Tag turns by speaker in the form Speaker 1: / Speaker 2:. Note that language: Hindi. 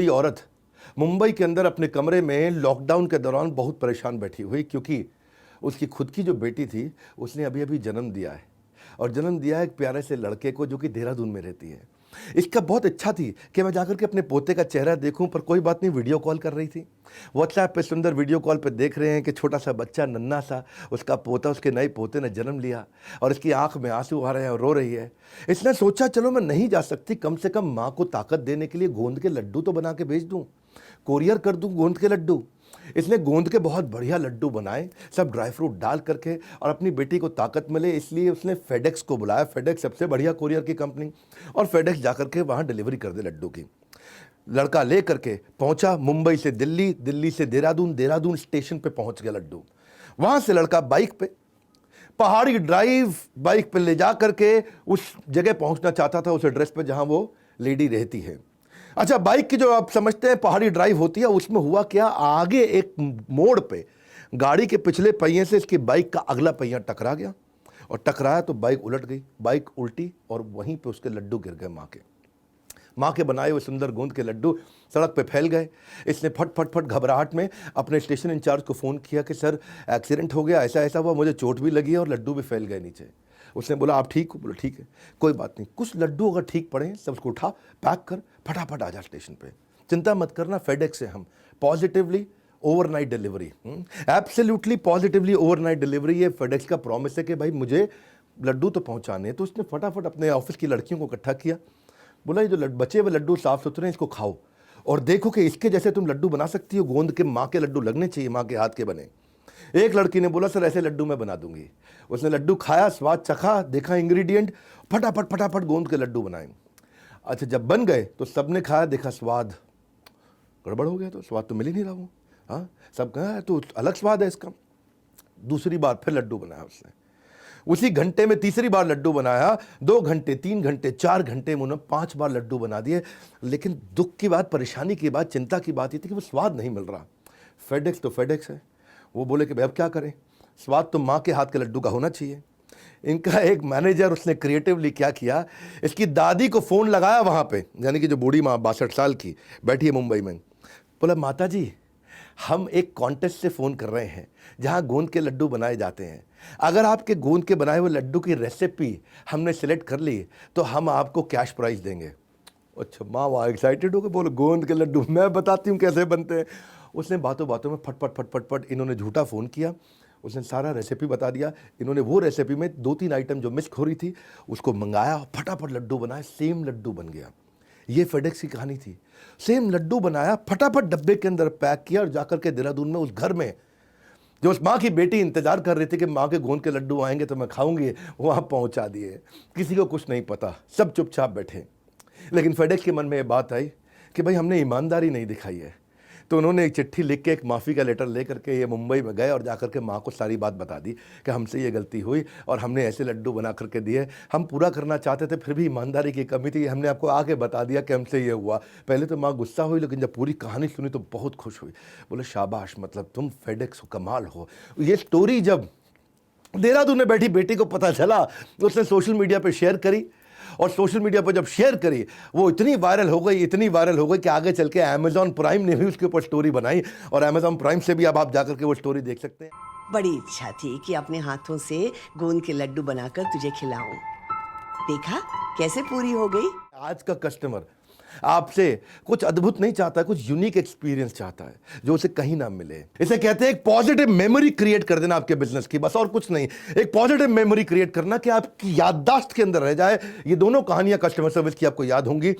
Speaker 1: बुढ़ी औरत मुंबई के अंदर अपने कमरे में लॉकडाउन के दौरान बहुत परेशान बैठी हुई, क्योंकि उसकी खुद की जो बेटी थी उसने अभी अभी जन्म दिया है, और जन्म दिया है एक प्यारे से लड़के को जो कि देहरादून में रहती है। इसका बहुत इच्छा थी कि मैं जाकर के अपने पोते का चेहरा देखूं, पर कोई बात नहीं, वीडियो कॉल कर रही थी। व्हाट्सएप पे सुंदर वीडियो कॉल पे देख रहे हैं कि छोटा सा बच्चा नन्हा सा, उसका पोता, उसके नए पोते ने जन्म लिया और इसकी आंख में आंसू आ रहे हैं और रो रही है। इसने सोचा चलो मैं नहीं जा सकती, कम से कम माँ को ताकत देने के लिए गोंद के लड्डू तो बना के भेज दूँ, कोरियर कर दूँ गोंद के लड्डू। इसने गोंद के बहुत बढ़िया लड्डू बनाए, सब ड्राई फ्रूट डाल करके, और अपनी बेटी को ताकत मिले इसलिए उसने फेडेक्स को बुलाया। फेडेक्स सबसे बढ़िया कोरियर की कंपनी, और फेडेक्स जाकर के वहाँ डिलीवरी कर दे लड्डू की। लड़का ले करके पहुंचा मुंबई से दिल्ली, दिल्ली से देहरादून, देहरादून स्टेशन पे पहुंच गया लड्डू। वहाँ से लड़का बाइक पे पहाड़ी ड्राइव बाइक पे ले जा करके उस जगह पहुंचना चाहता था, उस एड्रेस पे जहाँ वो लेडी रहती है। अच्छा, बाइक की जो आप समझते हैं पहाड़ी ड्राइव होती है, उसमें हुआ क्या, आगे एक मोड़ पे गाड़ी के पिछले पहिए से इसकी बाइक का अगला पहिया टकरा गया, और टकराया तो बाइक उलट गई, बाइक उल्टी, और वहीं पे उसके लड्डू गिर गए। माँ के बनाए हुए सुंदर गोंद के लड्डू सड़क पे फैल गए। इसने फट फट फट घबराहट में अपने स्टेशन इंचार्ज को फ़ोन किया कि सर एक्सीडेंट हो गया, ऐसा ऐसा हुआ, मुझे चोट भी लगी है और लड्डू भी फैल गए नीचे। उसने बोला आप ठीक हो? बोला ठीक है, कोई बात नहीं, कुछ लड्डू अगर ठीक पड़े सब उसको उठा, पैक कर, फटाफट आ जा स्टेशन पे, चिंता मत करना, फेडेक्स से हम positively overnight delivery, absolutely positively overnight delivery. ये फेडेक्स का प्रॉमिस है कि भाई मुझे लड्डू तो पहुंचाने हैं। तो उसने फटाफट अपने ऑफिस की लड़कियों को इकट्ठा किया, बोला ये जो बचे हुए लड्डू साफ सुथरे हैं, इसको खाओ और देखो कि इसके जैसे तुम लड्डू बना सकती हो। गोंद के माँ के लड्डू लगने चाहिए, माँ के हाथ के बने। एक लड़की ने बोला सर ऐसे लड्डू मैं बना दूंगी। उसने लड्डू खाया, स्वाद चखा, देखा इंग्रेडिएंट, फटाफट फटाफट गोंद के लड्डू बनाए। अच्छा, जब बन गए तो सबने खाया, देखा स्वाद गड़बड़ हो गया, तो स्वाद तो मिल ही नहीं रहा वो। हाँ, सब कहा तो अलग स्वाद है इसका। दूसरी बार फिर लड्डू बनाया उसने, उसी घंटे में तीसरी बार लड्डू बनाया, 2 घंटे, 3 घंटे, 4 घंटे में उन्होंने 5 बार लड्डू बना दिए। लेकिन दुख की बात, परेशानी की बात, चिंता की बात ये थी कि वो स्वाद नहीं मिल रहा। फेडेक्स तो फेडेक्स है। वो बोले कि भाई अब क्या करें, स्वाद तो माँ के हाथ के लड्डू का होना चाहिए। इनका एक मैनेजर, उसने क्रिएटिवली क्या किया, इसकी दादी को फ़ोन लगाया वहाँ पे, यानी कि जो बूढ़ी माँ 62 साल की बैठी है मुंबई में। बोला माता जी हम एक कॉन्टेस्ट से फ़ोन कर रहे हैं जहाँ गोंद के लड्डू बनाए जाते हैं, अगर आपके गोंद के बनाए हुए लड्डू की रेसिपी हमने सेलेक्ट कर ली तो हम आपको कैश प्राइज़ देंगे। अच्छा, माँ वहाँ एक्साइटेड हो गए, बोलो गोंद के लड्डू मैं बताती हूँ कैसे बनते हैं। उसने बातों बातों में फटफट फटफट फट इन्होंने झूठा फ़ोन किया, उसने सारा रेसिपी बता दिया। इन्होंने वो रेसिपी में 2-3 आइटम जो मिस हो रही थी उसको मंगाया, फटाफट लड्डू बनाए, सेम लड्डू बन गया। ये फेडेक्स की कहानी थी। सेम लड्डू बनाया, फटाफट डब्बे के अंदर पैक किया, और जाकर के देहरादून में उस घर में जो उस माँ की बेटी इंतजार कर रही थी कि माँ के गोंद के लड्डू आएंगे तो मैं खाऊंगी, वहाँ पहुँचा दिए। किसी को कुछ नहीं पता, सब चुपचाप बैठे। लेकिन फेडेक्स के मन में ये बात आई कि भाई हमने ईमानदारी नहीं दिखाई है। तो उन्होंने एक चिट्ठी लिख के, एक माफ़ी का लेटर ले करके ये मुंबई में गए और जाकर के माँ को सारी बात बता दी कि हमसे ये गलती हुई और हमने ऐसे लड्डू बना करके दिए, हम पूरा करना चाहते थे फिर भी ईमानदारी की कमी थी, हमने आपको आके बता दिया कि हमसे ये हुआ। पहले तो माँ गुस्सा हुई, लेकिन जब पूरी कहानी सुनी तो बहुत खुश हुई। बोले शाबाश, मतलब तुम फेडेक्स हो, कमाल हो। ये स्टोरी जब देहरादून में बैठी बेटी को पता चला, उसने सोशल मीडिया पर शेयर करी, और सोशल मीडिया पर जब शेयर करी वो इतनी वायरल हो गई, इतनी वायरल हो गई कि आगे चल के अमेज़ॉन प्राइम ने भी उसके ऊपर स्टोरी बनाई, और अमेज़ॉन प्राइम से भी अब आप जाकर के वो स्टोरी देख सकते हैं।
Speaker 2: बड़ी इच्छा थी कि अपने हाथों से गोंद के लड्डू बनाकर तुझे खिलाऊं। देखा कैसे पूरी हो गई।
Speaker 1: आज का कस्टमर आपसे कुछ अद्भुत नहीं चाहता, कुछ यूनिक एक्सपीरियंस चाहता है जो उसे कहीं ना मिले। इसे कहते हैं एक पॉजिटिव मेमोरी क्रिएट कर देना आपके बिजनेस की, बस और कुछ नहीं। एक पॉजिटिव मेमोरी क्रिएट करना कि आपकी याददाश्त के अंदर रह जाए। ये दोनों कहानियां कस्टमर सर्विस की आपको याद होंगी।